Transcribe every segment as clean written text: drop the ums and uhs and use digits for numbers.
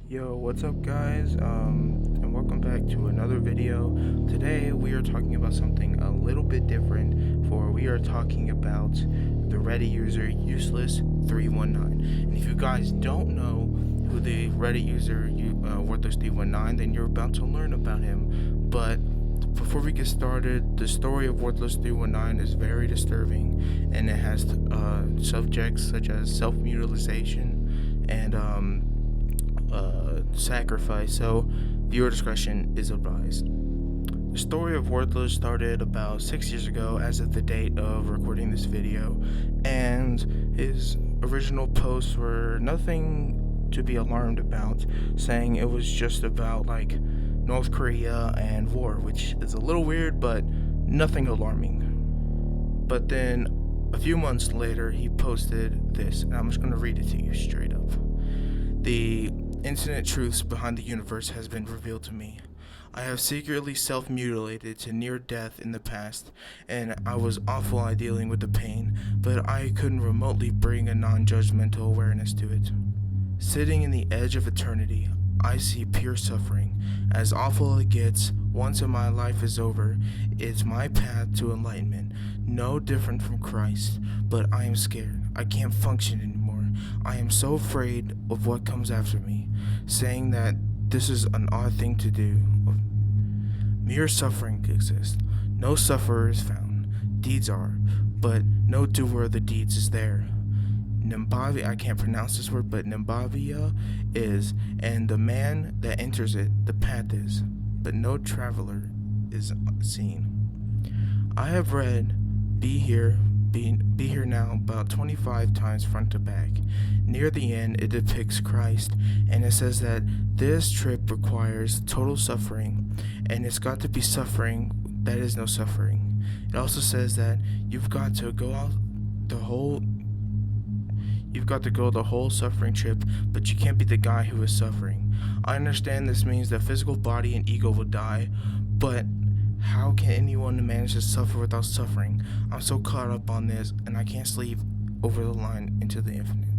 Yo, what's up, guys? And welcome back to another video. Today we are talking about something a little bit different. For we are talking about the Reddit user useless 319. And if you guys don't know who the Reddit user worthless 319, then you're about to learn about him. But before we get started, the story of Worthless 319 is very disturbing, and it has subjects such as self-mutilation and sacrifice, so viewer discretion is advised. The story of Worthless started about 6 years ago as of the date of recording this video, and his original posts were nothing to be alarmed about, saying it was just about like North Korea and war, which is a little weird, but nothing alarming. But then a few months later, he posted this, and I'm just going to read it to you straight up. The infinite truths behind the universe has been revealed to me. I have secretly self-mutilated to near death in the past, and I was awful at dealing with the pain, but I couldn't remotely bring a non-judgmental awareness to it. Sitting in the edge of eternity, I see pure suffering. As awful as it gets, once my life is over, it's my path to enlightenment, no different from Christ, but I am scared. I can't function anymore. I am so afraid of what comes after me, saying that this is an odd thing to do. Mere suffering exists. No sufferer is found. Deeds are, but no doer of the deeds is there. Nimbavia, I can't pronounce this word, but Nimbavia is, and the man that enters it, the path is, but no traveler is seen. I have read Be Here Now about 25 times front to back. Near the end, it depicts Christ, and it says that this trip requires total suffering, and it's got to be suffering that is no suffering. It also says that you've got to go the whole suffering trip, but you can't be the guy who is suffering. I understand this means that physical body and ego will die, but how can anyone manage to suffer without suffering? I'm so caught up on this, and I can't sleep over the line into the infinite.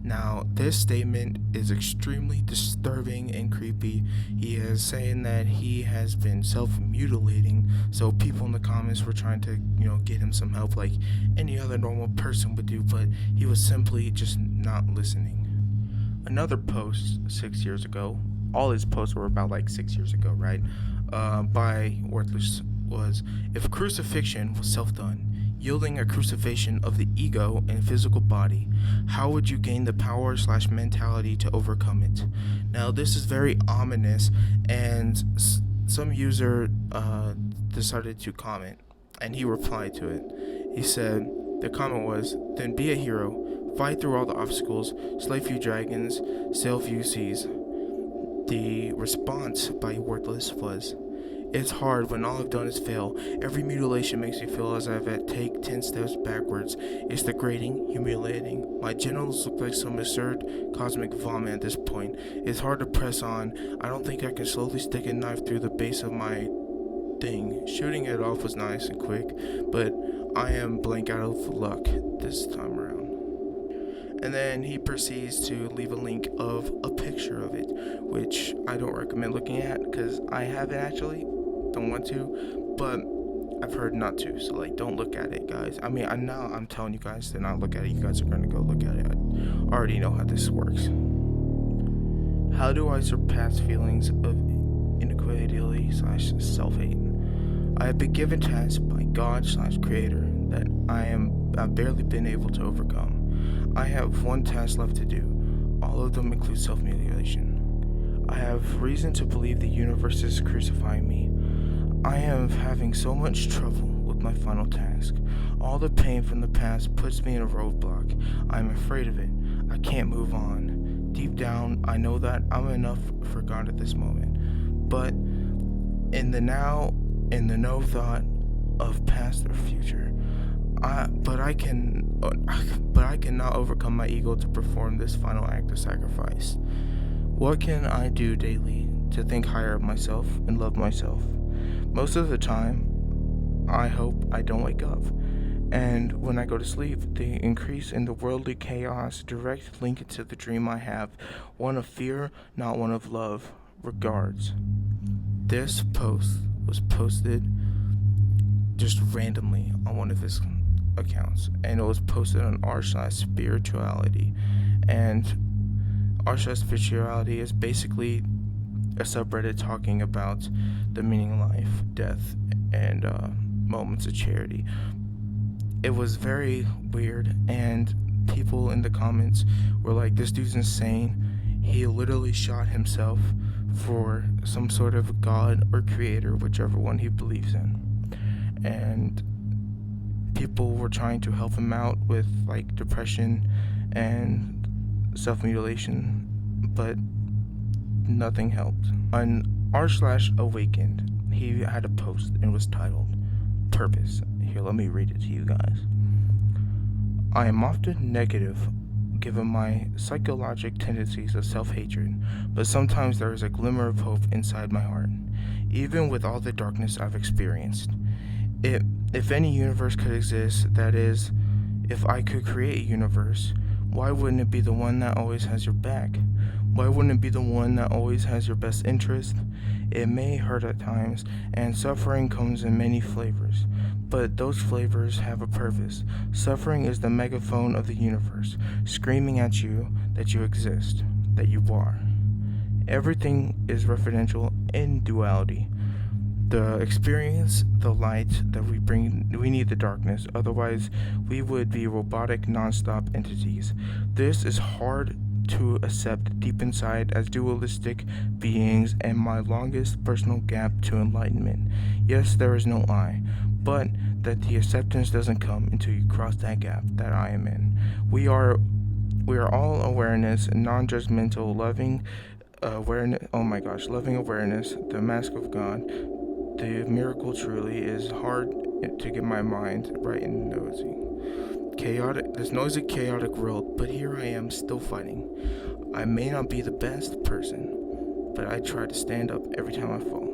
Now, this statement is extremely disturbing and creepy. He is saying that he has been self-mutilating, so people in the comments were trying to, get him some help like any other normal person would do, but he was simply just not listening. Another post 6 years ago, all his posts were about like 6 years ago, right? By Worthless was, if crucifixion was self-done, yielding a crucifixion of the ego and physical body, how would you gain the power/mentality to overcome it? Now, this is very ominous, and some user decided to comment, and he replied to it. He said, the comment was, then be a hero, fight through all the obstacles, slay few dragons, sail few seas. The response by Worthless was, it's hard when all I've done is fail. Every mutilation makes me feel as I've had to take 10 steps backwards. It's degrading, humiliating. My genitals look like some absurd cosmic vomit at this point. It's hard to press on. I don't think I can slowly stick a knife through the base of my thing. Shooting it off was nice and quick, but I am blank out of luck this time around. And then he proceeds to leave a link of a picture of it, which I don't recommend looking at because I haven't actually, don't want to, but I've heard not to, so like don't look at it, guys. I mean, I'm telling you guys to not look at it. You guys are going to go look at it. I already know how this works. How do I surpass feelings of inequality/self-hate? I have been given tasks by God/Creator that I've barely been able to overcome. I have one task left to do. All of them include self-mutilation. I have reason to believe the universe is crucifying me. I am having so much trouble with my final task. All the pain from the past puts me in a roadblock. I am afraid of it. I can't move on. Deep down, I know that I'm enough for God at this moment. But in the no thought of past or future, but I cannot overcome my ego to perform this final act of sacrifice. What can I do daily to think higher of myself and love myself? Most of the time, I hope I don't wake up, And when I go to sleep, the increase in the worldly chaos direct link to the dream I have, one of fear, not one of love. Regards. This post was posted just randomly on one of his accounts, and it was posted on r/spirituality. And r/spirituality is basically a subreddit talking about the meaning of life, death, and moments of charity. It was very weird, and people in the comments were like, this dude's insane. He literally shot himself for some sort of god or creator, whichever one he believes in. And people were trying to help him out with like depression and self-mutilation, but nothing helped. On r/awakened, he had a post and it was titled Purpose. Here, let me read it to you guys. I am often negative given my psychologic tendencies of self-hatred, but sometimes there is a glimmer of hope inside my heart, even with all the darkness I've experienced. If any universe could exist, that is, if I could create a universe, why wouldn't it be the one that always has your back? Why wouldn't it be the one that always has your best interest? It may hurt at times, and suffering comes in many flavors, but those flavors have a purpose. Suffering is the megaphone of the universe, screaming at you that you exist, that you are. Everything is referential in duality. The experience, the light that we bring, we need the darkness, otherwise we would be robotic, non-stop entities. This is hard to accept deep inside as dualistic beings, and my longest personal gap to enlightenment. Yes, there is no I, but that the acceptance doesn't come until you cross that gap that I am in. We are all awareness, non-judgmental, loving awareness. Oh my gosh, loving awareness, the mask of God. The miracle truly is hard to get my mind right and nosy. This noisy, chaotic world, but here I am still fighting. I may not be the best person, but I try to stand up every time I fall.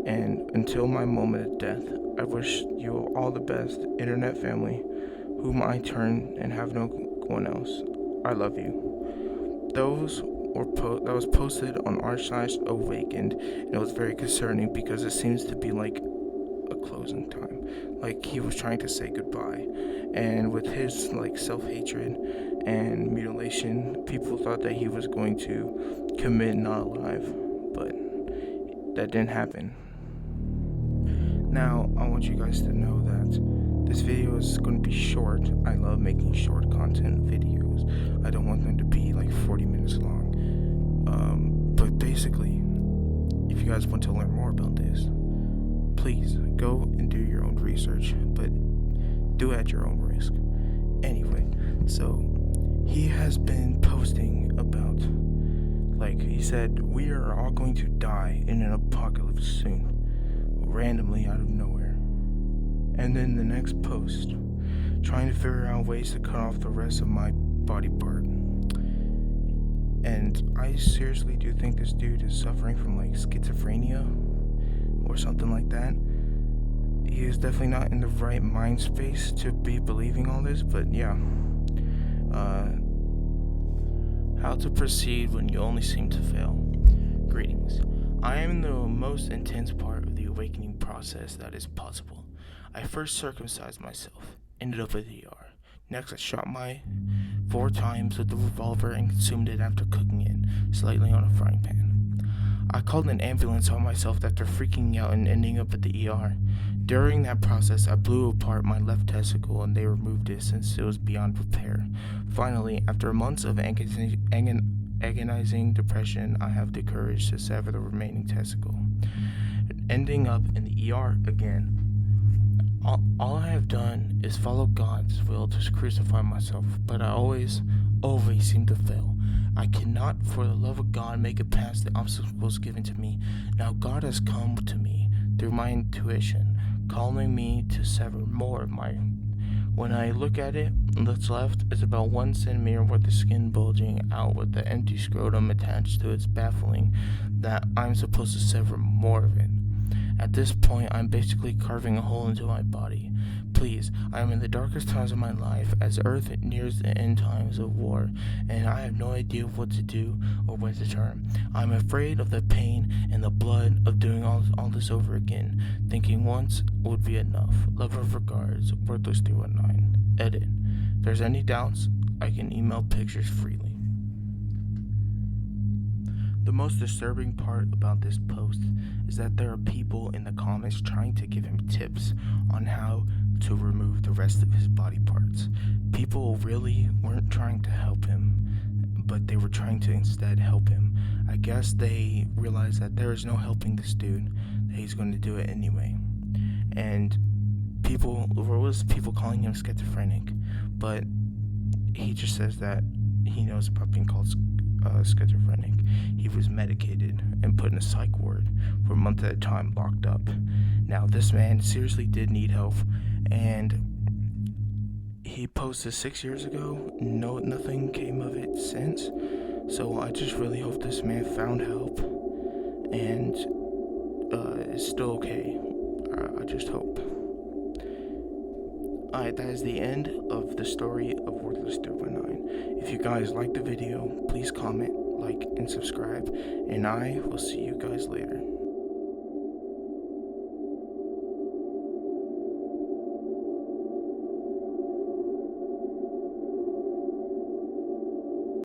And until my moment of death, I wish you all the best, internet family, whom I turn and have no one else. I love you. That was posted on r/awakened, and it was very concerning because it seems to be like a closing time, like he was trying to say goodbye. And with his like self-hatred and mutilation, people thought that he was going to commit not alive, but that didn't happen. Now I want you guys to know that this video is going to be short. I love making short content videos. I don't want them to be like 40 minutes long. But basically, if you guys want to learn more about this, please go and do your own research, but do it at your own risk. Anyway, so he has been posting about, like he said, we are all going to die in an apocalypse soon, randomly out of nowhere. And then the next post, trying to figure out ways to cut off the rest of my body part. And I seriously do think this dude is suffering from like schizophrenia or something like that. He is definitely not in the right mind space to be believing all this, but yeah. How to proceed when you only seem to fail. Greetings. I am in the most intense part of the awakening process that is possible. I first circumcised myself, ended up with ER. Next, I shot my 4 times with the revolver and consumed it after cooking it slightly on a frying pan. I called an ambulance on myself after freaking out and ending up at the ER. During that process, I blew apart my left testicle and they removed it since it was beyond repair. Finally, after months of agonizing depression, I have the courage to sever the remaining testicle. Ending up in the ER again. All I have done is follow God's will to crucify myself, but I always seem to fail. I cannot, for the love of God, make it past the obstacles given to me. Now God has come to me through my intuition, calling me to sever more of my... When I look at it, what's left is about 1 centimeter worth of skin bulging out with the empty scrotum attached to its baffling that I'm supposed to sever more of it. At this point, I'm basically carving a hole into my body. Please, I am in the darkest times of my life as Earth nears the end times of war, and I have no idea what to do or where to turn. I'm afraid of the pain and the blood of doing all this over again. Thinking once would be enough. Love of regards, Worthless319. Edit. If there's any doubts, I can email pictures freely. The most disturbing part about this post is that there are people in the comments trying to give him tips on how to remove the rest of his body parts. People really weren't trying to help him, but they were trying to instead help him. I guess they realized that there is no helping this dude, that he's going to do it anyway. And there was people calling him schizophrenic, but he just says that he knows about being called schizophrenic. He was medicated and put in a psych ward for a month at a time, locked up. Now, this man seriously did need help, and he posted 6 years ago. Nothing came of it since. So I just really hope this man found help and is still okay. I just hope. Alright, that is the end of the story of Worthless319. If you guys liked the video, please comment, like, and subscribe, and I will see you guys later.